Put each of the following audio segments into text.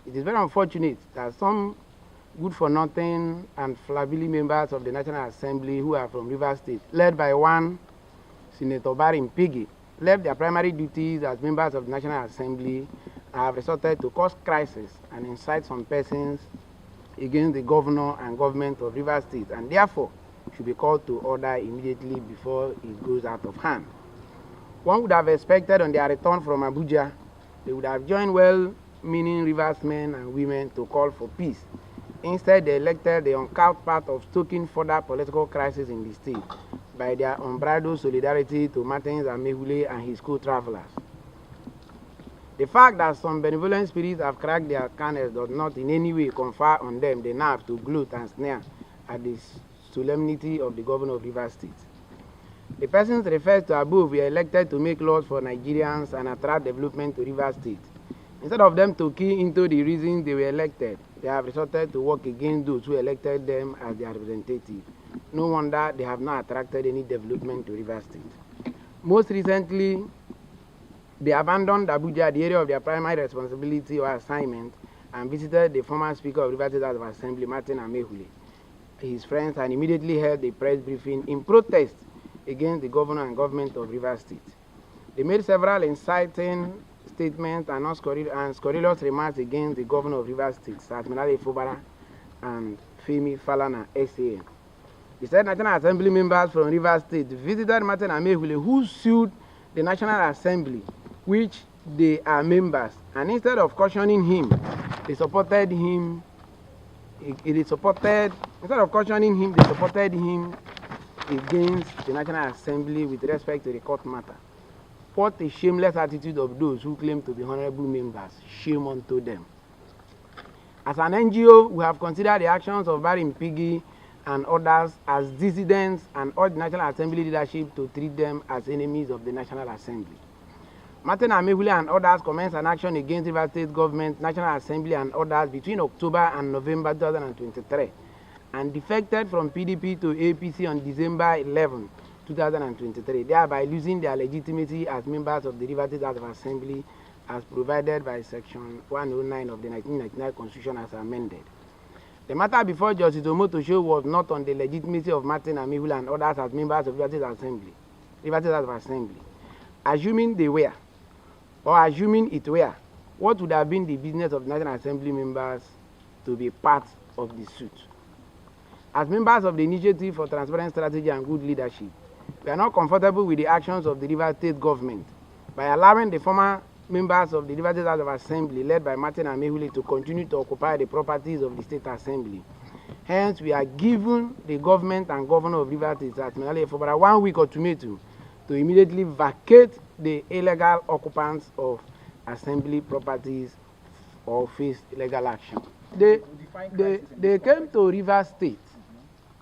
It is very unfortunate that some good-for-nothing and flabby members of the National Assembly who are from Rivers State, led by one Senator Barry Piggy, left their primary duties as members of the National Assembly and have resorted to cause crisis and incite some persons against the governor and government of Rivers State, and therefore should be called to order immediately before it goes out of hand. One would have expected on their return from Abuja, they would have joined well-meaning Rivers men and women to call for peace. Instead, they elected the uncouth path of stoking further political crisis in the state by their unbridled solidarity to Martin Amaewhule and his co-travelers. The fact that some benevolent spirits have cracked their kernels does not in any way confer on them the nerve to gloat and sneer at the solemnity of the governor of Rivers State. The persons referred to above were elected to make laws for Nigerians and attract development to Rivers State. Instead of them to key into the reasons they were elected, they have resorted to work against those who elected them as their representative. No wonder they have not attracted any development to Rivers State. Most recently, they abandoned Abuja, the area of their primary responsibility or assignment, and visited the former Speaker of Rivers State House of Assembly, Martin Amaewhule, his friends, and immediately held a press briefing in protest against the governor and government of Rivers State. They made several inciting statements and scurrilous remarks against the governor of Rivers State, Governor Fubara and Femi Falana, SAN. He said National Assembly members from Rivers State visited Martin Amaewhule, who sued the National Assembly, which they are members, and instead of cautioning him, they supported him. Instead of cautioning him, they supported him against the National Assembly with respect to the court matter. What a shameless attitude of those who claim to be honorable members. Shame unto them. As an NGO, we have considered the actions of Barry Piggy and others as dissidents and urged the National Assembly leadership to treat them as enemies of the National Assembly. Martin Amaewhule and others commenced an action against Rivers State Government, National Assembly and others between October and November 2023 and defected from PDP to APC on December 11, 2023, thereby losing their legitimacy as members of the Rivers State House of Assembly as provided by Section 109 of the 1999 Constitution as amended. The matter before Justice Omotosho was not on the legitimacy of Martin Amaewhule and others as members of Rivers State House of Assembly. Assuming they were, or assuming it were, what would have been the business of National Assembly members to be part of the suit? As members of the Initiative for Transparent Strategy and Good Leadership, we are not comfortable with the actions of the Rivers State government by allowing the former members of the Rivers State House of Assembly, led by Martin Amaewhule, to continue to occupy the properties of the State Assembly. Hence, we are giving the government and governor of Rivers State, Governor Fubara, 1 week ultimatum to immediately vacate the illegal occupants of assembly properties or face legal action. They came to Rivers State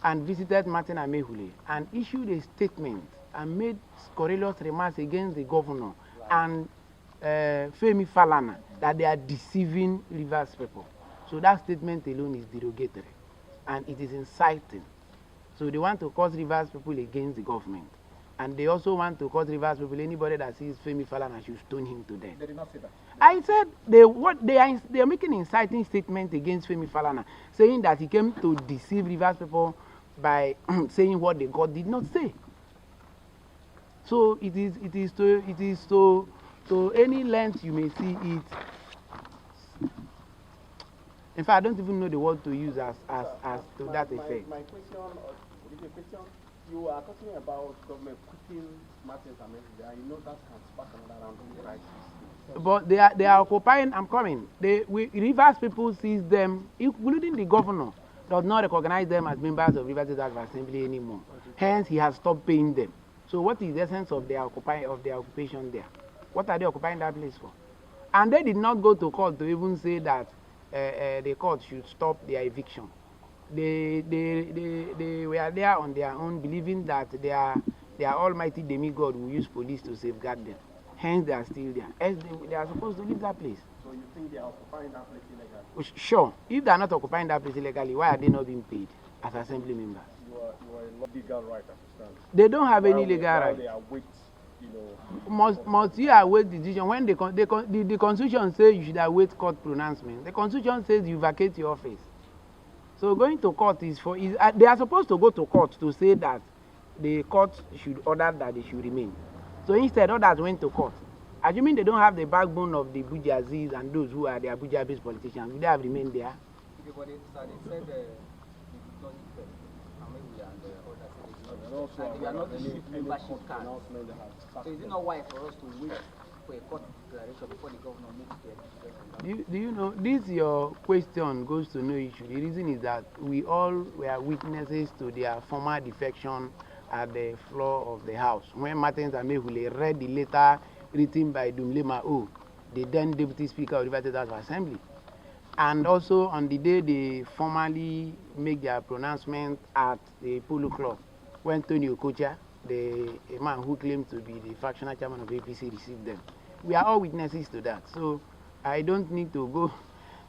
and visited Martin Amaewhule and issued a statement and made scurrilous remarks against the governor and Femi Falana that they are deceiving Rivers people. So that statement alone is derogatory and it is inciting. So they want to cause Rivers people against the government. And they also want to cause Rivers people, anybody that sees Femi Falana should stone him to death. They did not say that. I said they are making inciting statement against Femi Falana, saying that he came to deceive Rivers people by saying what the God did not say. So it is to any length you may see it. In fact, I don't even know the word to use as to that effect. My question, you are talking about government putting Martin Amaewhule, and you know that can spark another round of crisis. But they are occupying. I'm coming. Rivers people sees them, including the governor, does not recognize them as members of Rivers State House of Assembly anymore. Hence, he has stopped paying them. So, what is the essence of their occupation there? What are they occupying that place for? And they did not go to court to even say that the court should stop their eviction. They were there on their own, believing that their almighty demigod will use police to safeguard them. Hence, they are still there. As they are supposed to leave that place. So you think they are occupying that place illegally? Sure. If they are not occupying that place illegally, why are they not being paid as assembly members? You are in legal right as it stands. They don't have any legal right. They await Must you await decision when the constitution says you should await court pronouncement? The constitution says you vacate your office. So going to court is for they are supposed to go to court to say that the court should order that they should remain. So instead, others went to court. Assuming they don't have the backbone of the Bujazis and those who are the Abuja-based politicians, would they have remained there? But they said we are not issued membership cards. So is it not wise for us to wait for a court declaration before the governor moves to a do you know, this your question goes to no issue. The reason is that we all were witnesses to their former defection at the floor of the House. When Martin Amaewhule read the letter written by Dumlema O, the then Deputy Speaker of the Evict Amaewhule Assembly. And also on the day they formally make their pronouncement at the Polo Club, when Tony Okocha, a man who claimed to be the fractional chairman of APC, received them. We are all witnesses to that. So I don't need to go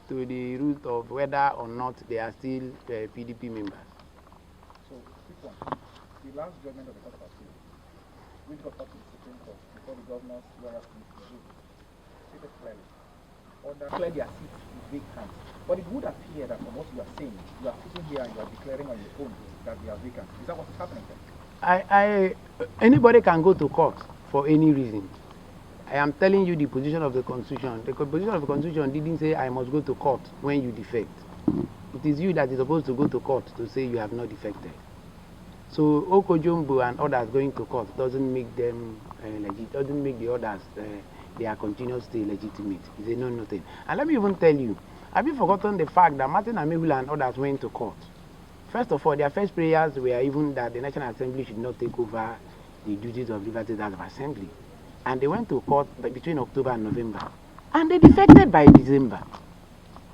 to the route of whether or not they are still PDP members. So, quick one. The last judgment of the Court of Appeal, which got up to the Supreme Court before the governor's lawyer stated clearly, order clear their seats with vacant. But it would appear that from what you are saying, you are sitting here and you are declaring on your own that they are vacant. Is that what is happening then? Anybody can go to court for any reason. I am telling you the position of the Constitution. The position of the Constitution didn't say I must go to court when you defect. It is you that is supposed to go to court to say you have not defected. So Okojumbo and others going to court doesn't make them legit. Doesn't make the others their continuous stay legitimate. It's a no thing. And let me even tell you, have you forgotten the fact that Martin Amaewhule and others went to court? First of all, their first prayers were even that the National Assembly should not take over the duties of Liberty House of Assembly. And they went to court between October and November. And they defected by December.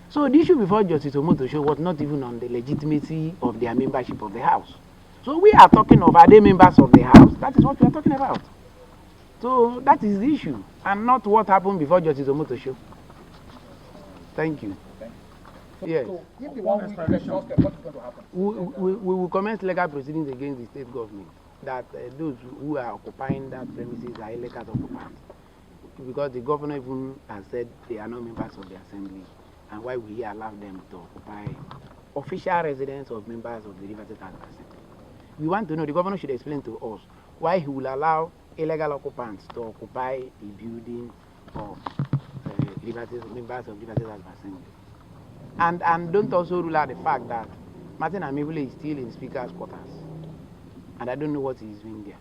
So the issue before Justice Omotosho was not even on the legitimacy of their membership of the House. So we are talking of, are they members of the House? That is what we are talking about. So that is the issue, and not what happened before Justice Omotosho. Thank you. Yes. So if the 1 week exhausted, what is going to happen? We will commence legal proceedings against the state government that those who are occupying that premises are illegal occupants, because the governor even has said they are not members of the assembly, and why we allow them to occupy official residence of members of the Liberty House of Assembly. We want to know, the governor should explain to us why he will allow illegal occupants to occupy the building of members of Liberty House of Assembly. And don't also rule out the fact that Martin Amaewhule is still in Speaker's quarters. And I don't know what he is doing there.